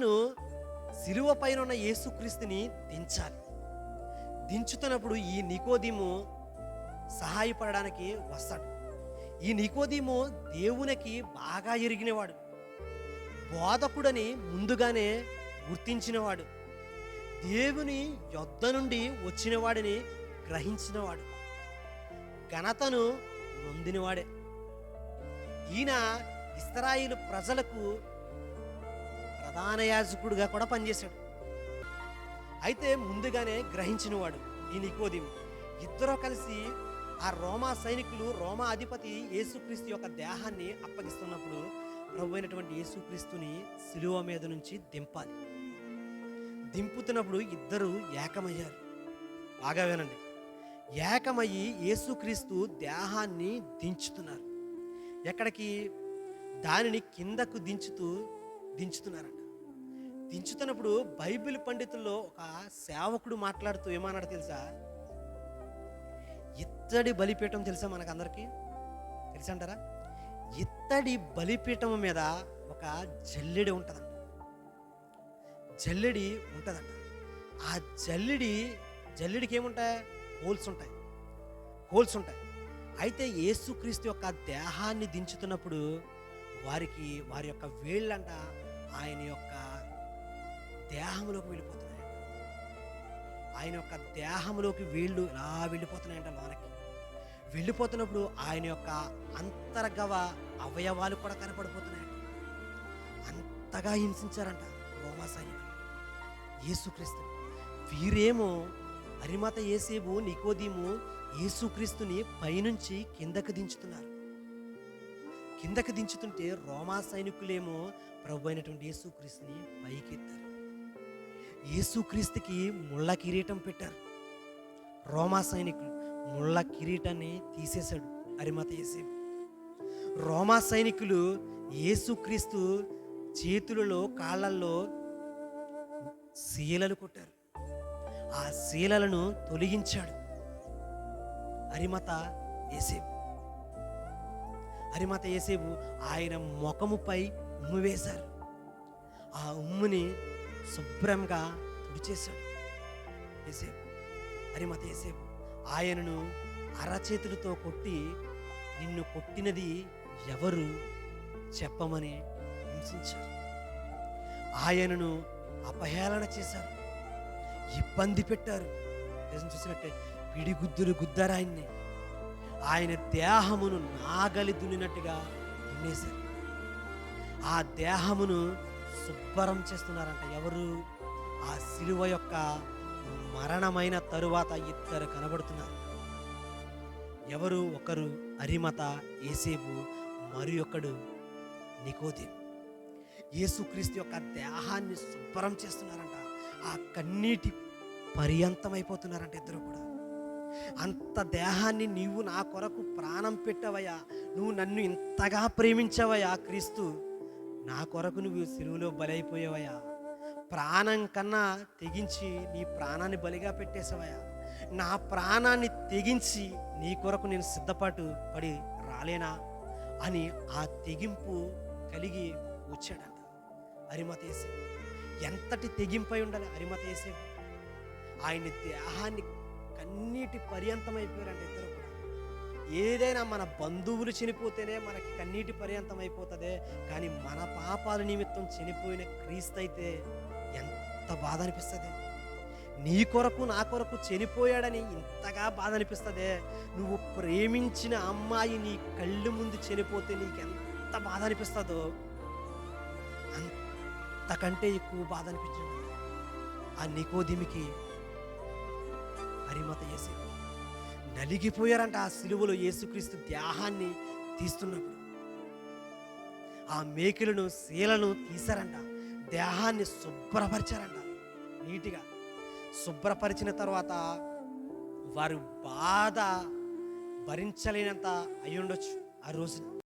అతను సిలువ పైన ఉన్న యేసుక్రీస్తుని దించాలి. దించుతున్నప్పుడు ఈ నికోదీము సహాయపడడానికి వస్తాడు. ఈ నికోదీము దేవునికి బాగా ఎరిగినవాడు, బోధకుడని ముందుగానే గుర్తించినవాడు, దేవుని యొద్ద నుండి వచ్చినవాడిని గ్రహించినవాడు, ఘనతను నొందినవాడే. ఈయన ఇశ్రాయేలు ప్రజలకు ప్రధాన యాజకుడిగా కూడా పనిచేశాడు. అయితే ముందుగానే గ్రహించినవాడు ఈ నికోదీము. ఇద్దరు కలిసి ఆ రోమా సైనికులు, రోమా అధిపతి యేసుక్రీస్తు యొక్క దేహాన్ని అప్పగిస్తున్నప్పుడు ప్రభు అయినటువంటి యేసుక్రీస్తుని సిలువ మీద నుంచి దింపాలి. దింపుతున్నప్పుడు ఇద్దరు ఏకమయ్యారు. బాగా వినండి, ఏకమయ్యి యేసుక్రీస్తు దేహాన్ని దించుతున్నారు. ఎక్కడికి? దానిని కిందకు దించుతున్నారంట. దించుతున్నప్పుడు బైబిల్ పండితుల్లో ఒక సేవకుడు మాట్లాడుతూ ఏమన్నాడు తెలుసా? ఇత్తడి బలిపీఠం తెలుసా మనకందరికీ? తెలుసంటారా? ఇత్తడి బలిపీఠం మీద ఒక జల్లెడి ఉంటుందంట. జల్లెడి ఉంటుందంట. ఆ జల్లెడికి ఏముంటాయి? హోల్స్ ఉంటాయి. అయితే యేసుక్రీస్తు యొక్క దేహాన్ని దించుతున్నప్పుడు వారి యొక్క వేళ్ళంట ఆయన యొక్క దేహంలోకి వెళ్ళిపోతున్నాయంట. ఆయన యొక్క దేహంలోకి వేళ్ళు ఇలా వెళ్ళిపోతున్నాయంట. లోనకి వెళ్ళిపోతున్నప్పుడు ఆయన యొక్క అంతర్గవ అవయవాలు కూడా కనపడిపోతున్నాయంట. అంతగా హింసించారంట రోమా సైనికులు యేసుక్రీస్తు. వీరేమో అరిమత యేసేబు, నికోదీము యేసుక్రీస్తుని పైనుంచి కిందకు దించుతున్నారు. కిందకు దించుతుంటే రోమా సైనికులేమో ప్రభు అయినటువంటి యేసుక్రీస్తుని పైకెత్తారు. యేసుక్రీస్తుకి ముళ్ళ కిరీటం పెట్టారు. రోమా సైనికులు ముళ్ళ కిరీటాన్ని తీసేశాడు అరిమత యేసేబు. రోమా సైనికులు యేసుక్రీస్తు చేతులలో, కాళ్ళల్లో శీలలు కొట్టారు. ఆ శీలలను తొలగించాడు అరిమత యేసేబు. ఆయన ముఖముపై ఉమ్ము వేశారు. ఆ ఉమ్ముని శుభ్రంగా తుడిచేశాడు అరిమత యేసేబు. ఆయనను అరచేతులతో కొట్టి, నిన్ను కొట్టినది ఎవరు చెప్పమని హింసించారు. ఆయనను అపహేళన చేశారు, ఇబ్బంది పెట్టారు. చూసినట్టే పిడిగుద్దులు గుద్దారు ఆయన్ని. ఆయన దేహమును నాగలి దున్నినట్టుగా దున్నేశారు. ఆ దేహమును శుభ్రం చేస్తున్నారంట. ఎవరు? ఆ సిలువ యొక్క మరణమైన తరువాత ఇద్దరు కనబడుతున్నారు. ఎవరు? ఒకరు అరిమత యేసేబు, మరి ఒకడు నికోదీము. యేసుక్రీస్తు యొక్క దేహాన్ని శుభ్రం చేస్తున్నారంట. ఆ కన్నీటి పర్యంతమైపోతున్నారంట ఇద్దరు కూడా. అంత దేహాన్ని నీవు నా కొరకు ప్రాణం పెట్టవయ్యా, నువ్వు నన్ను ఇంతగా ప్రేమించవయ్యా క్రీస్తు, నా కొరకు నువ్వు సిలువలో బలైపోయావయ్యా, ప్రాణం కన్నా తెగించి నీ ప్రాణాన్ని బలిగా పెట్టేసావయ్యా, నా ప్రాణాన్ని తెగించి నీ కొరకు నేను పడి రాలేనా అని ఆ తెగింపు కలిగి వచ్చాడంట అరిమత యేసేబు. ఎంతటి తెగింపై ఉండాలి అరిమత యేసేబు! ఆయన దేహాన్ని కన్నీటి పర్యంతమైపోయారంట ఇద్దరు కూడా. ఏదైనా మన బంధువులు చనిపోతేనే మనకి కన్నీటి పర్యంతం అయిపోతుంది, కానీ మన పాపాల నిమిత్తం చనిపోయిన క్రీస్తు అయితే ఎంత బాధ అనిపిస్తుంది. నీ కొరకు నా కొరకు చనిపోయాడని ఇంతగా బాధ అనిపిస్తుంది. నువ్వు ప్రేమించిన అమ్మాయి నీ కళ్ళు ముందు చనిపోతే నీకు ఎంత బాధ అనిపిస్తుందో అంతకంటే ఎక్కువ బాధ అనిపించింది ఆ నికోదీముకి, అరిమత యేసేబు. నలిగిపోయారంట ఆ సిలువలో యేసుక్రీస్తు దేహాన్ని తీస్తున్నప్పుడు. ఆ మేకులను, శీలను తీశారంట. దేహాన్ని శుభ్రపరిచారంట. నీటిగా శుభ్రపరిచిన తర్వాత వారు బాధ భరించలేనంత అయ్యుండొచ్చు ఆ రోజున.